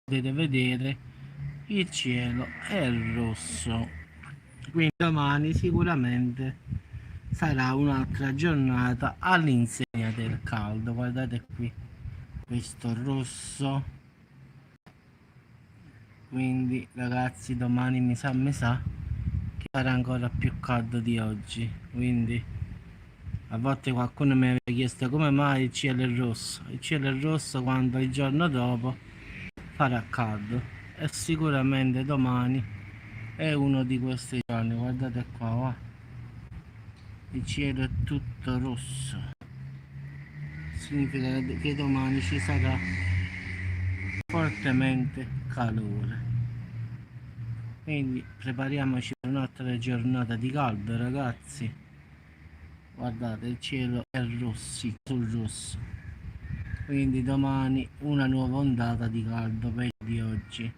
potete vedere il cielo è rosso, quindi domani sicuramente sarà un'altra giornata all'insegna del caldo. Guardate qui questo rosso, quindi ragazzi domani mi sa che farà ancora più caldo di oggi, quindi a volte qualcuno mi aveva chiesto come mai il cielo è rosso. Il cielo è rosso quando il giorno dopo farà caldo, e sicuramente domani è uno di questi giorni. Guardate qua, va. Il cielo è tutto rosso, significa che domani ci sarà fortemente calore, quindi prepariamoci per un'altra giornata di caldo, ragazzi. Guardate, il cielo è rosso sul rosso, quindi domani una nuova ondata di caldo peggio di oggi.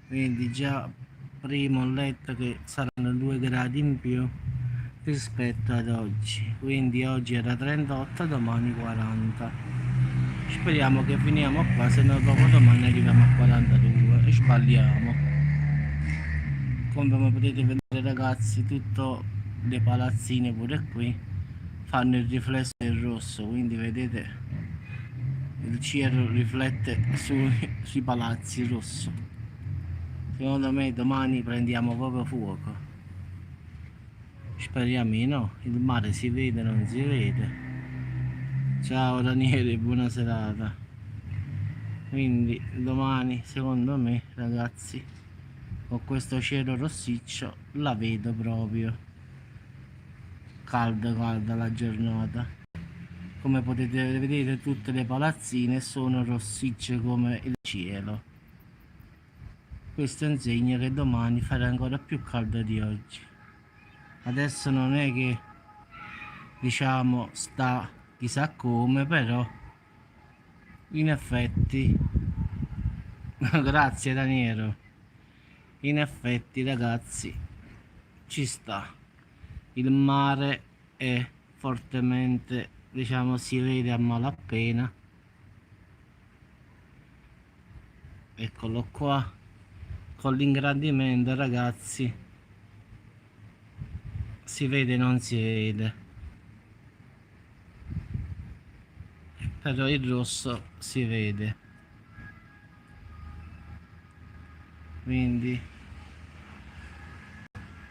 Quindi già prima ho letto che saranno 2 gradi in più rispetto ad oggi, quindi oggi era 38, domani 40. Speriamo che finiamo qua, se no dopo domani arriviamo a 42 e sbagliamo. Come potete vedere, ragazzi, tutte le palazzine pure qui fanno il riflesso del rosso, quindi vedete il cielo riflette sui palazzi rosso. Secondo me domani prendiamo proprio fuoco. Speriamo di no. Il mare si vede, non si vede. Ciao Daniele, buona serata. Quindi domani secondo me, ragazzi, con questo cielo rossiccio la vedo proprio calda la giornata. Come potete vedere, tutte le palazzine sono rossicce come il cielo. Questo insegna che domani farà ancora più caldo di oggi. Adesso non è che diciamo sta chissà come, però in effetti grazie Daniele, in effetti ragazzi ci sta, il mare è fortemente, diciamo, si vede a malapena, eccolo qua con l'ingrandimento, ragazzi, si vede, non si vede, però il rosso si vede. Quindi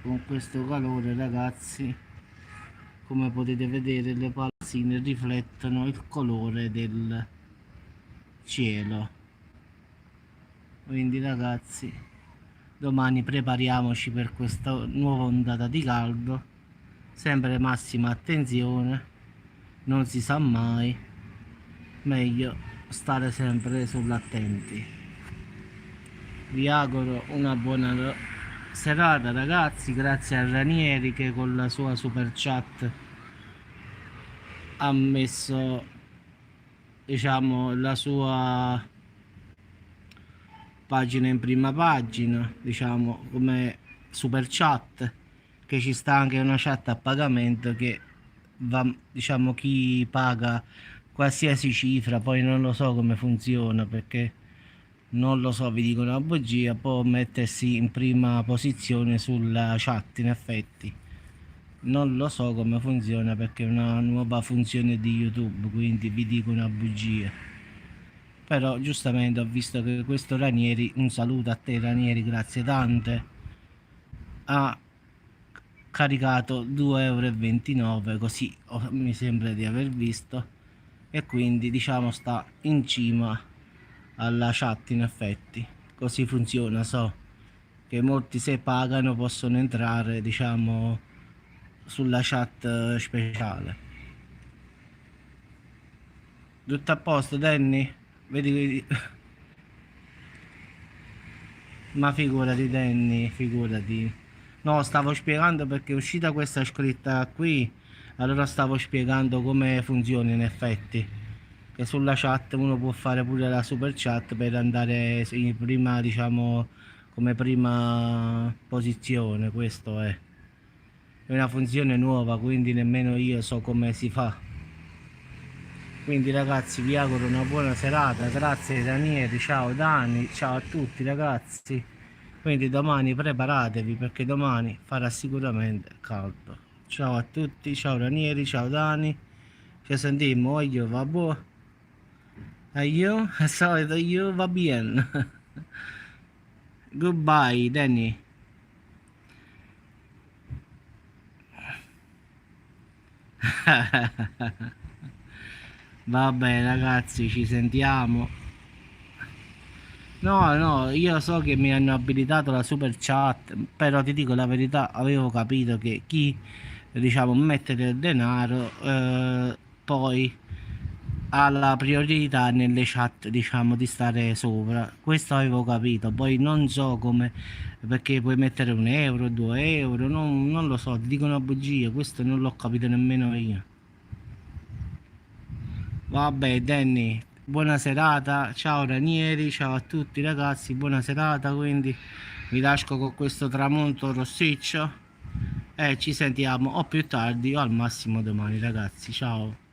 con questo calore, ragazzi, come potete vedere, le palazzine riflettono il colore del cielo. Quindi ragazzi, domani prepariamoci per questa nuova ondata di caldo, sempre massima attenzione, non si sa mai, meglio stare sempre sull'attenti. Vi auguro una buona serata, ragazzi. Grazie a Ranieri che con la sua super chat ha messo, diciamo, la sua pagina in prima pagina, diciamo, come super chat, che ci sta anche una chat a pagamento che va, diciamo, chi paga qualsiasi cifra, poi non lo so come funziona, perché non lo so, vi dico una bugia, può mettersi in prima posizione sulla chat. In effetti non lo so come funziona, perché è una nuova funzione di YouTube, quindi vi dico una bugia. Però giustamente ho visto che questo Ranieri, un saluto a te Ranieri, grazie tante, ha caricato 2,29 €, così mi sembra di aver visto, e quindi diciamo sta in cima alla chat. In effetti così funziona, so che molti se pagano possono entrare, diciamo, sulla chat speciale. Tutto a posto Danny? Vedi ma figurati Danny, figurati. No, stavo spiegando perché è uscita questa scritta qui, allora stavo spiegando come funziona in effetti, che sulla chat uno può fare pure la super chat per andare in prima, diciamo, come prima posizione. Questo è una funzione nuova, quindi nemmeno io so come si fa. Quindi ragazzi vi auguro una buona serata, grazie Daniele, ciao Dani, ciao a tutti ragazzi. Quindi domani preparatevi perché domani farà sicuramente caldo. Ciao a tutti, ciao Ranieri, ciao Dani. Ci sentiamo, io va buono. Io, al solito io va bene. Goodbye, Danny. Vabbè ragazzi, ci sentiamo. No, no, io so che mi hanno abilitato la super chat, però ti dico la verità, avevo capito che chi, diciamo, mette del denaro, poi ha la priorità nelle chat, diciamo, di stare sopra. Questo avevo capito, poi non so come, perché puoi mettere 1 euro, 2 euro, non lo so, ti dico una bugia, questo non l'ho capito nemmeno io. Vabbè, Danny, buona serata, ciao Ranieri, ciao a tutti ragazzi, buona serata, quindi vi lascio con questo tramonto rossiccio e ci sentiamo o più tardi o al massimo domani ragazzi, ciao.